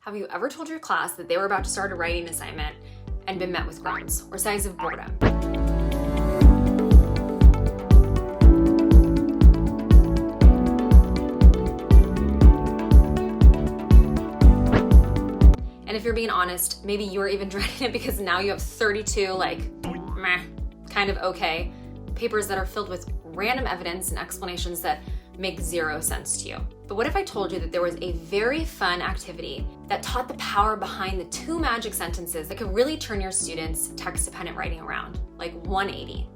Have you ever told your class that they were about to start a writing assignment and been met with groans or sighs of boredom? And if you're being honest, maybe you're even dreading it because now you have 32 meh, kind of okay papers that are filled with random evidence and explanations that make zero sense to you. But what if I told you that there was a very fun activity that taught the power behind the 2 magic sentences that could really turn your students' text-dependent writing around, like 180?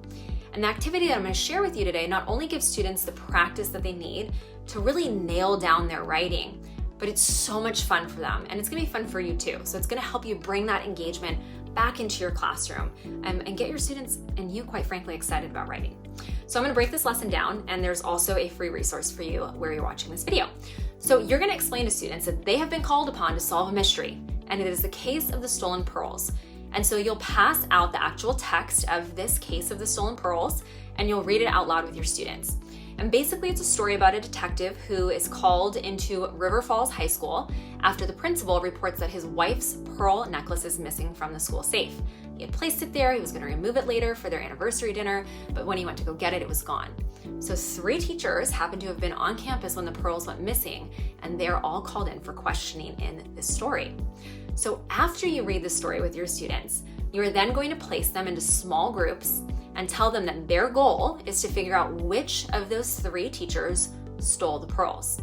And the activity that I'm going to share with you today not only gives students the practice that they need to really nail down their writing, but it's so much fun for them, and it's going to be fun for you too. So it's going to help you bring that engagement back into your classroom and get your students and you, quite frankly, excited about writing. So I'm going to break this lesson down, and there's also a free resource for you where you're watching this video. So you're going to explain to students that they have been called upon to solve a mystery, and it is the case of the stolen pearls. And so you'll pass out the actual text of this case of the stolen pearls, and you'll read it out loud with your students. And basically it's a story about a detective who is called into River Falls High School after the principal reports that his wife's pearl necklace is missing from the school safe. He had placed it there, he was going to remove it later for their anniversary dinner, but when he went to go get it, it was gone. So 3 teachers happened to have been on campus when the pearls went missing, and they're all called in for questioning in this story. So after you read the story with your students, you are then going to place them into small groups and tell them that their goal is to figure out which of those 3 teachers stole the pearls.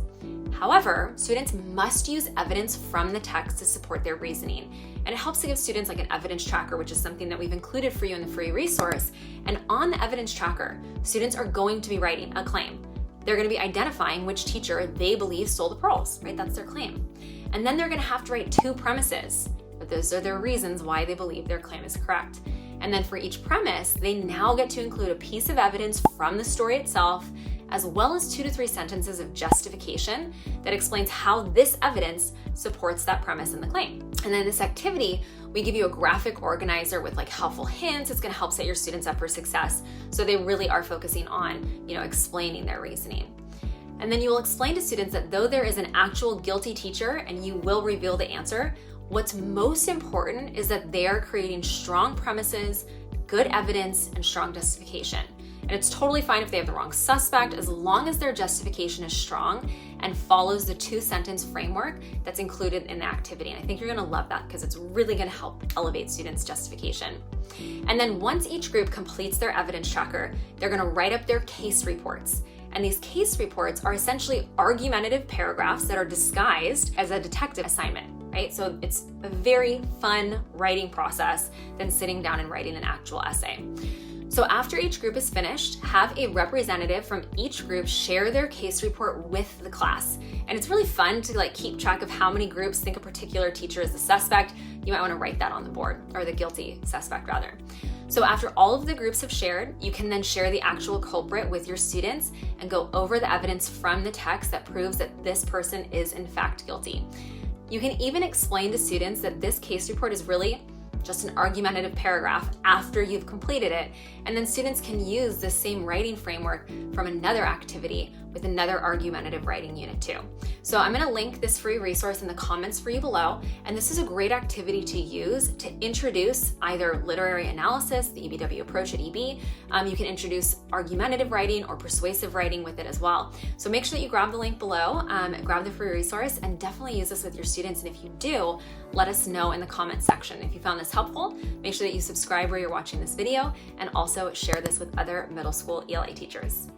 However, students must use evidence from the text to support their reasoning. And it helps to give students like an evidence tracker, which is something that we've included for you in the free resource. And on the evidence tracker, students are going to be writing a claim. They're going to be identifying which teacher they believe stole the pearls, right? That's their claim. And then they're going to have to write 2 premises, but those are their reasons why they believe their claim is correct. And then for each premise, they now get to include a piece of evidence from the story itself, as well as 2 to 3 sentences of justification that explains how this evidence supports that premise in the claim. And then this activity, we give you a graphic organizer with helpful hints. It's going to help set your students up for success. So they really are focusing on, explaining their reasoning. And then you will explain to students that though there is an actual guilty teacher and you will reveal the answer, what's most important is that they are creating strong premises, good evidence, and strong justification. And it's totally fine if they have the wrong suspect, as long as their justification is strong and follows the 2-sentence framework that's included in the activity. And I think you're gonna love that because it's really gonna help elevate students' justification. And then once each group completes their evidence tracker, they're gonna write up their case reports. And these case reports are essentially argumentative paragraphs that are disguised as a detective assignment, right? So it's a very fun writing process than sitting down and writing an actual essay. So after each group is finished, have a representative from each group share their case report with the class. And it's really fun to keep track of how many groups think a particular teacher is the suspect. You might want to write that on the board, or the guilty suspect rather. So after all of the groups have shared, you can then share the actual culprit with your students and go over the evidence from the text that proves that this person is in fact guilty. You can even explain to students that this case report is really just an argumentative paragraph after you've completed it, and then students can use the same writing framework from another activity with another argumentative writing unit too. So I'm going to link this free resource in the comments for you below, and this is a great activity to use to introduce either literary analysis, the EBW approach at EB. You can introduce argumentative writing or persuasive writing with it as well. So make sure that you grab the link below, grab the free resource, and definitely use this with your students. And if you do, let us know in the comments section. If you found this helpful, make sure that you subscribe where you're watching this video, and also share this with other middle school ELA teachers.